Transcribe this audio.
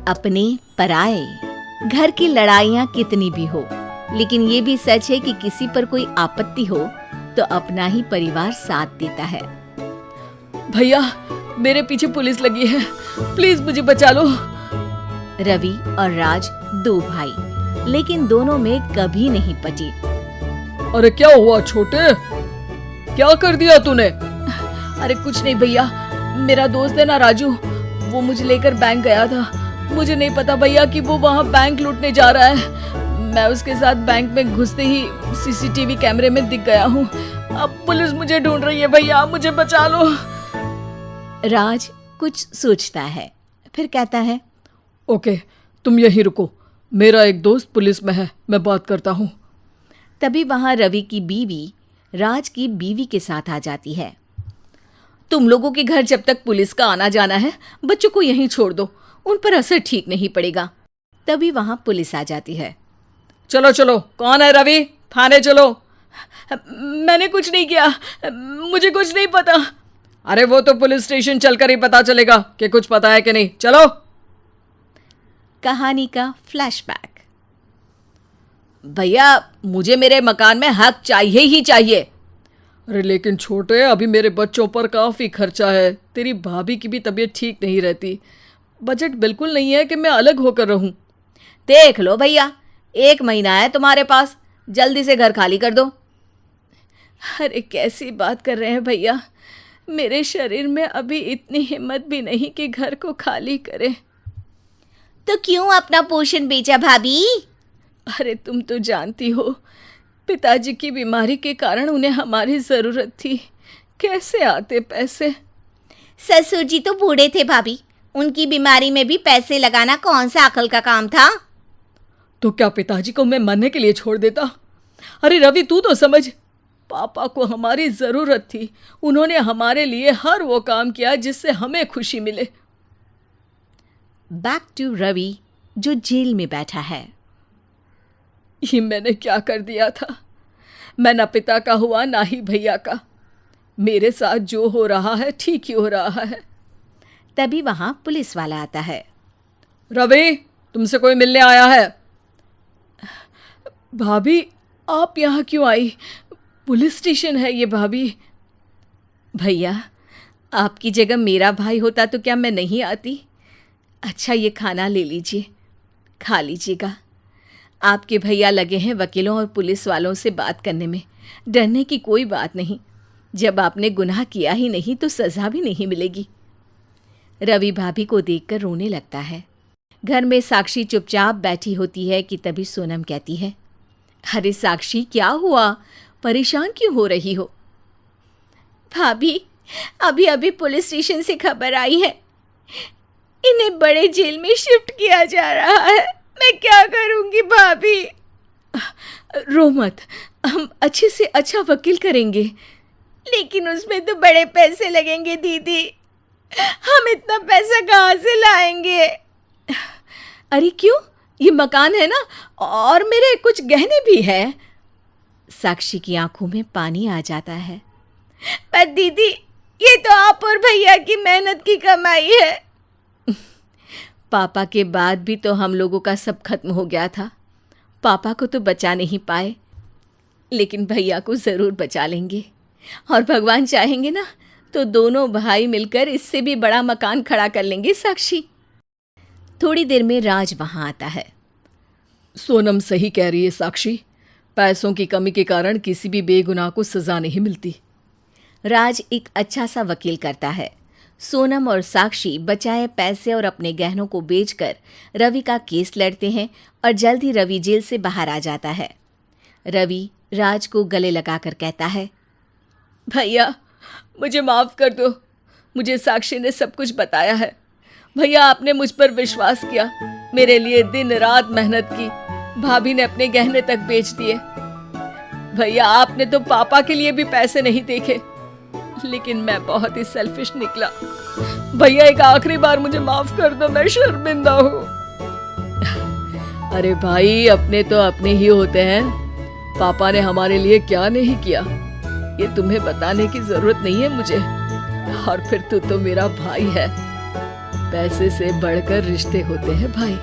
अपने पराए। घर की लड़ाइयाँ कितनी भी हो, लेकिन ये भी सच है कि किसी पर कोई आपत्ति हो तो अपना ही परिवार साथ देता है। भैया, मेरे पीछे पुलिस लगी है, प्लीज मुझे बचा लो। रवि और राज दो भाई, लेकिन दोनों में कभी नहीं पटी। अरे क्या हुआ छोटे, क्या कर दिया तूने? अरे कुछ नहीं भैया, मेरा दोस्त है ना राजू, वो मुझे लेकर बैंक गया था। मुझे नहीं पता भैया कि वो वहाँ बैंक लूटने जा रहा है। मैं उसके साथ बैंक में घुसते ही सीसीटीवी कैमरे में दिख गया हूँ। अब पुलिस मुझे ढूंढ रही है भैया, मुझे बचा लो। राज कुछ सोचता है, फिर कहता है, ओके, तुम यहीं रुको, मेरा एक दोस्त पुलिस में है, मैं बात करता हूँ। तभी वहां रवि की बीवी राज की बीवी के साथ आ जाती है। तुम लोगों के घर जब तक पुलिस का आना जाना है, बच्चों को यहीं छोड़ दो, उन पर असर ठीक नहीं पड़ेगा। तभी वहां पुलिस आ जाती है। चलो चलो, कौन है रवि, थाने चलो। मैंने कुछ नहीं किया, मुझे कुछ नहीं पता। अरे वो तो पुलिस स्टेशन चलकर ही पता चलेगा कि कुछ पता है कि नहीं, चलो। कहानी का फ्लैशबैक। भैया, मुझे मेरे मकान में हक चाहिए ही चाहिए। अरे लेकिन छोटे, अभी मेरे बच्चों पर काफी खर्चा है, तेरी भाभी की भी तबीयत ठीक नहीं रहती, बजट बिल्कुल नहीं है कि मैं अलग होकर रहूं। देख लो भैया, 1 महीना है तुम्हारे पास, जल्दी से घर खाली कर दो। अरे कैसी बात कर रहे हैं भैया, मेरे शरीर में अभी इतनी हिम्मत भी नहीं कि घर को खाली करें। तो क्यों अपना पोषण बेचा भाभी? अरे तुम तो जानती हो, पिताजी की बीमारी के कारण उन्हें हमारी जरूरत थी, कैसे आते पैसे। ससुर जी तो बूढ़े थे भाभी, उनकी बीमारी में भी पैसे लगाना कौन सा अकल का काम था। तो क्या पिताजी को मैं मरने के लिए छोड़ देता? अरे रवि, तू तो समझ, पापा को हमारी जरूरत थी, उन्होंने हमारे लिए हर वो काम किया जिससे हमें खुशी मिले। बैक टू रवि, जो जेल में बैठा है। ये मैंने क्या कर दिया था? मैं ना पिता का हुआ ना ही भैया का, मेरे साथ जो हो रहा है ठीक ही हो रहा है। तभी वहां पुलिस वाला आता है। रवि, तुमसे कोई मिलने आया है। भाभी, आप यहाँ क्यों आई? पुलिस स्टेशन है ये भाभी। भैया, आपकी जगह मेरा भाई होता तो क्या मैं नहीं आती? अच्छा, ये खाना ले लीजिए, खा लीजिएगा। आपके भैया लगे हैं वकीलों और पुलिस वालों से बात करने में, डरने की कोई बात नहीं, जब आपने गुनाह किया ही नहीं तो सज़ा भी नहीं मिलेगी। रवि भाभी को देखकर रोने लगता है। घर में साक्षी चुपचाप बैठी होती है कि तभी सोनम कहती है, अरे साक्षी, क्या हुआ, परेशान क्यों हो रही हो? भाभी, अभी अभी पुलिस स्टेशन से खबर आई है, इन्हें बड़े जेल में शिफ्ट किया जा रहा है, मैं क्या करूंगी भाभी? रो मत, हम अच्छे से अच्छा वकील करेंगे। लेकिन उसमें तो बड़े पैसे लगेंगे दीदी, हम इतना पैसा कहाँ से लाएंगे? अरे क्यों, ये मकान है ना, और मेरे कुछ गहने भी है। साक्षी की आंखों में पानी आ जाता है। पर दीदी, ये तो आप और भैया की मेहनत की कमाई है। पापा के बाद भी तो हम लोगों का सब खत्म हो गया था, पापा को तो बचा नहीं पाए, लेकिन भैया को ज़रूर बचा लेंगे, और भगवान चाहेंगे ना तो दोनों भाई मिलकर इससे भी बड़ा मकान खड़ा कर लेंगे। साक्षी। थोड़ी देर में राज वहाँ आता है। सोनम सही कह रही है साक्षी, पैसों की कमी के कारण किसी भी बेगुनाह को सज़ा नहीं मिलती। राज एक अच्छा सा वकील करता है। सोनम और साक्षी बचाए पैसे और अपने गहनों को बेचकर रवि का केस लड़ते हैं और जल्द ही रवि जेल से बाहर आ जाता है। रवि राज को गले लगाकर कहता है, भैया मुझे माफ़ कर दो, मुझे साक्षी ने सब कुछ बताया है। भैया, आपने मुझ पर विश्वास किया, मेरे लिए दिन रात मेहनत की, भाभी ने अपने गहने तक बेच दिए। भैया, आपने तो पापा के लिए भी पैसे नहीं देखे, लेकिन मैं बहुत ही सेल्फिश निकला। भैया, एक आखिरी बार मुझे माफ कर दो, मैं शर्मिंदा हूँ। अरे भाई, अपने तो अपने ही होते हैं, पापा ने हमारे लिए क्या नहीं किया, ये तुम्हें बताने की जरूरत नहीं है मुझे, और फिर तू तो मेरा भाई है। पैसे से बढ़कर रिश्ते होते हैं भाई।